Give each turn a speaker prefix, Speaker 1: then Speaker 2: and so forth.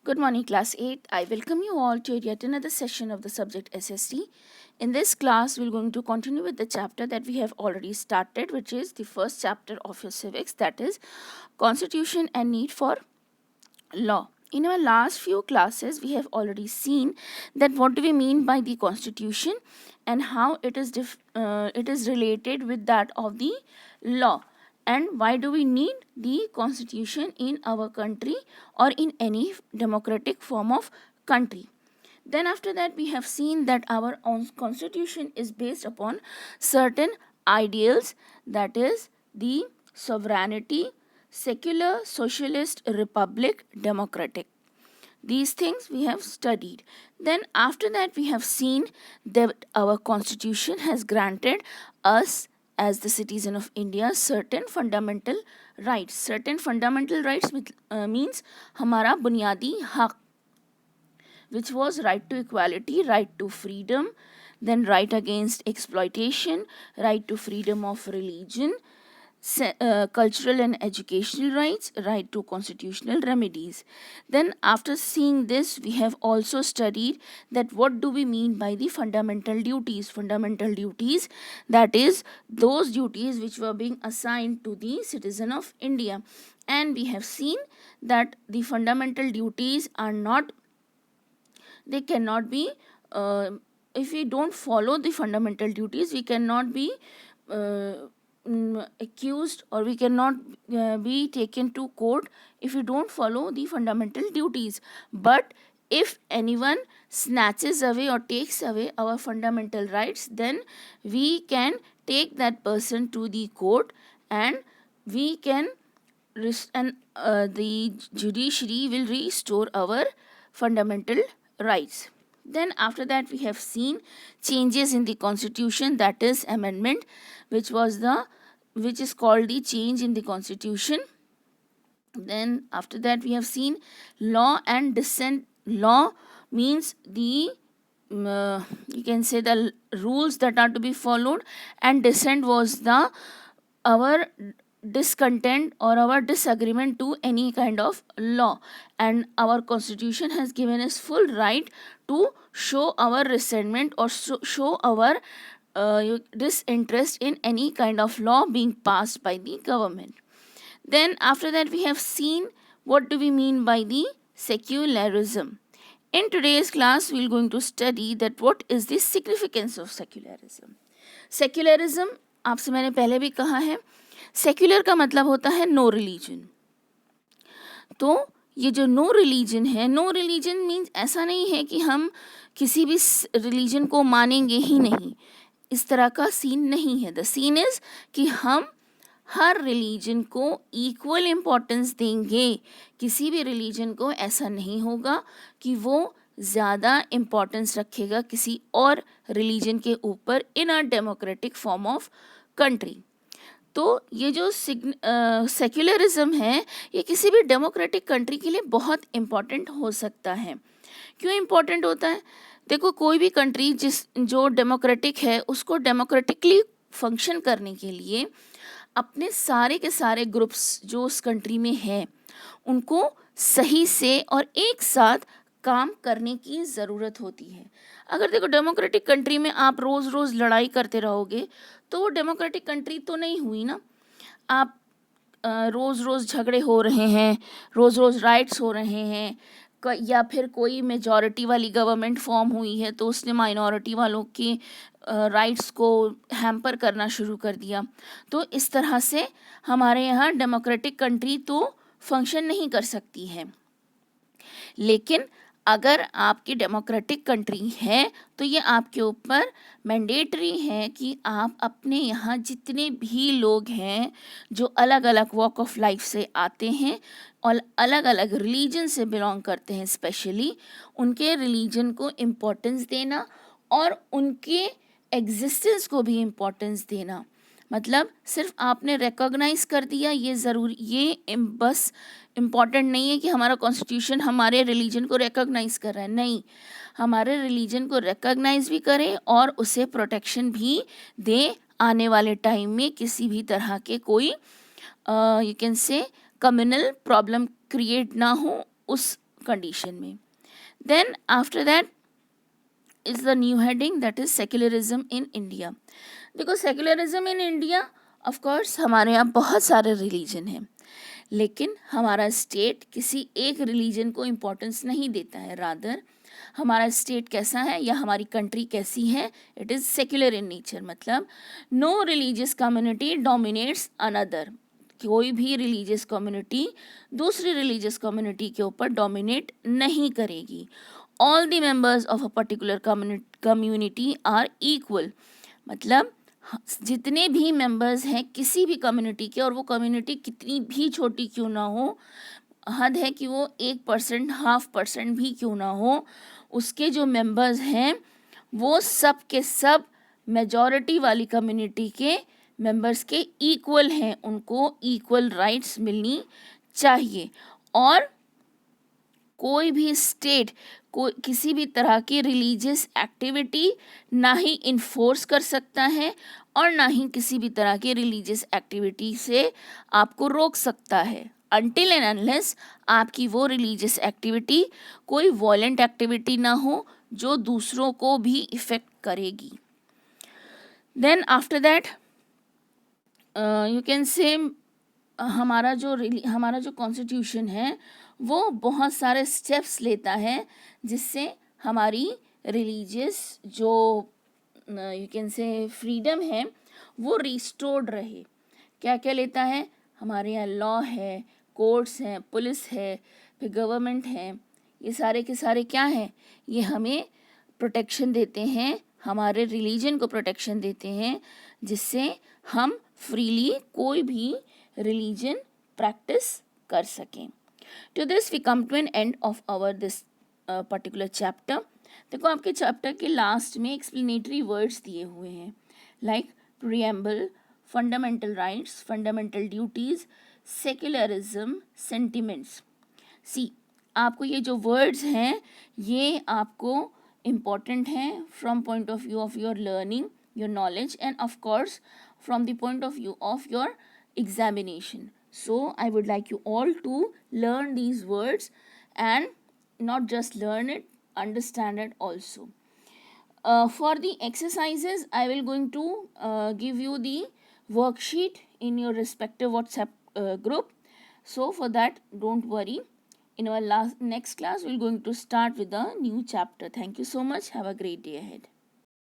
Speaker 1: Good morning, Class 8. I welcome you all to yet another session of the subject SST. In this class, we're going to continue with the chapter that we have already started, which is the first chapter of your civics, that is Constitution and Need for Law. In our last few classes, we have already seen that what do we mean by the Constitution and how it is related with that of the law, and why do we need the Constitution in our country or in any democratic form of country. Then after that, we have seen that our own Constitution is based upon certain ideals, that is the sovereignty, secular, socialist, republic, democratic. These things we have studied. Then after that, we have seen that our Constitution has granted us as the citizen of India certain fundamental rights. Certain fundamental rights means हमारा बुनियादी हक, which was right to equality, right to freedom, then right against exploitation, right to freedom of religion, cultural and educational rights, right to constitutional remedies. Then after seeing this, we have also studied that what do we mean by the fundamental duties. Fundamental duties, that is those duties which were being assigned to the citizen of India. And we have seen that the fundamental duties are not, they cannot be, if we don't follow the fundamental duties, we cannot be accused, or we cannot be taken to court if we don't follow the fundamental duties. But if anyone snatches away or takes away our fundamental rights, then we can take that person to the court, and we can the judiciary will restore our fundamental rights. Then after that, we have seen changes in the Constitution, that is amendment, which is called the change in the Constitution. Then after that, we have seen law and dissent. Law means the you can say the rules that are to be followed, and dissent was the our discontent or our disagreement to any kind of law. And our Constitution has given us full right to show our resentment or show our disinterest in any kind of law being passed by the government. Then after that, we have seen what do we mean by the secularism. In today's class, we are going to study that what is the significance of secularism. Secularism, आपसे मैंने पहले भी कहा है, secular का मतलब होता है नो रिलीजन. तो ये जो नो रिलीजन है, नो रिलीजन मीन्स ऐसा नहीं है कि हम किसी भी रिलीजन को मानेंगे ही नहीं, इस तरह का सीन नहीं है. द सीन इज कि हम हर रिलीजन को इक्वल इम्पोर्टेंस देंगे. किसी भी रिलीजन को ऐसा नहीं होगा कि वो ज़्यादा इम्पोर्टेंस रखेगा किसी और रिलीजन के ऊपर in a democratic form of country. तो ये जो सेक्युलरिज्म है, ये किसी भी डेमोक्रेटिक कंट्री के लिए बहुत इम्पॉर्टेंट हो सकता है. क्यों इम्पॉर्टेंट होता है? देखो, कोई भी कंट्री जो डेमोक्रेटिक है, उसको डेमोक्रेटिकली फंक्शन करने के लिए अपने सारे के सारे ग्रुप्स जो उस कंट्री में हैं, उनको सही से और एक साथ काम करने की ज़रूरत होती है. अगर देखो, डेमोक्रेटिक कंट्री में आप रोज़ रोज़ लड़ाई करते रहोगे तो वो डेमोक्रेटिक कंट्री तो नहीं हुई ना. आप रोज़ रोज़ झगड़े हो रहे हैं, रोज़ रोज़ राइट्स हो रहे हैं, या फिर कोई मेजॉरिटी वाली गवर्नमेंट फॉर्म हुई है तो उसने माइनॉरिटी वालों की राइट्स को हैम्पर करना शुरू कर दिया. तो इस तरह से हमारे यहाँ डेमोक्रेटिक कंट्री तो फंक्शन नहीं कर सकती है. लेकिन अगर आपकी डेमोक्रेटिक कंट्री है तो ये आपके ऊपर मैंडेटरी है कि आप अपने यहाँ जितने भी लोग हैं जो अलग अलग वॉक ऑफ लाइफ से आते हैं और अलग अलग रिलीजन से बिलोंग करते हैं, स्पेशली उनके रिलीजन को इम्पोर्टेंस देना और उनके एग्जिस्टेंस को भी इम्पोर्टेंस देना. मतलब सिर्फ आपने रिकॉग्नाइज कर दिया, ये ज़रूरी, ये बस इम्पॉर्टेंट नहीं है कि हमारा कॉन्स्टिट्यूशन हमारे रिलीजन को रिकॉग्नाइज कर रहा है. नहीं, हमारे रिलीजन को रिकॉग्नाइज भी करें और उसे प्रोटेक्शन भी दे आने वाले टाइम में किसी भी तरह के कोई you can say communal problem create ना हो उस कंडीशन में. Then after that is the new heading, that is secularism in India. देखो secularism in India, of course हमारे यहाँ बहुत सारे रिलीजन हैं, लेकिन हमारा स्टेट किसी एक रिलीजन को इम्पोर्टेंस नहीं देता है. रादर हमारा स्टेट कैसा है या हमारी कंट्री कैसी है, it is secular in nature. मतलब no religious community dominates another. कोई भी रिलीजियस कम्युनिटी दूसरी रिलीजियस कम्युनिटी के ऊपर डोमिनेट नहीं करेगी. All the members of a particular community are equal. मतलब जितने भी मेंबर्स हैं किसी भी कम्युनिटी के, और वो कम्युनिटी कितनी भी छोटी क्यों ना हो, हद है कि वो 1%, 0.5% भी क्यों ना हो, उसके जो मेंबर्स हैं वो सब के सब मेजॉरिटी वाली कम्युनिटी के मेंबर्स के इक्वल हैं. उनको इक्वल राइट्स मिलनी चाहिए. और कोई भी स्टेट को किसी भी तरह की रिलीजियस एक्टिविटी ना ही इन्फोर्स कर सकता है और ना ही किसी भी तरह की रिलीजियस एक्टिविटी से आपको रोक सकता है, अनटिल एंड अनलेस आपकी वो रिलीजियस एक्टिविटी कोई वॉयलेंट एक्टिविटी ना हो जो दूसरों को भी इफ़ेक्ट करेगी. Then after that you can say हमारा जो कॉन्स्टिट्यूशन है वो बहुत सारे स्टेप्स लेता है जिससे हमारी रिलीजियस जो यू कैन से फ्रीडम है वो रिस्टोर्ड रहे. क्या क्या लेता है? हमारे यहाँ लॉ है, कोर्ट्स हैं, पुलिस है, फिर गवर्नमेंट है. ये सारे के सारे क्या हैं? ये हमें प्रोटेक्शन देते हैं, हमारे रिलीजन को प्रोटेक्शन देते हैं, जिससे हम फ्रीली कोई भी रिलीजन प्रैक्टिस कर सकें. To this we come to an end of our this particular chapter. देखो आपके चैप्टर के लास्ट में एक्सप्लेनेटरी वर्ड्स दिए हुए हैं, like preamble, fundamental rights, fundamental duties, secularism, sentiments. See आपको ये जो वर्ड्स हैं ये आपको इम्पॉर्टेंट हैं from point of view of your learning, your knowledge, and of course from the point of view of your examination. So I would like you all to learn these words and not just learn it, understand it also. For the exercises, I will going to give you the worksheet in your respective WhatsApp group. So for that, don't worry. In our next class, we're going to start with a new chapter. Thank you so much. Have a great day ahead.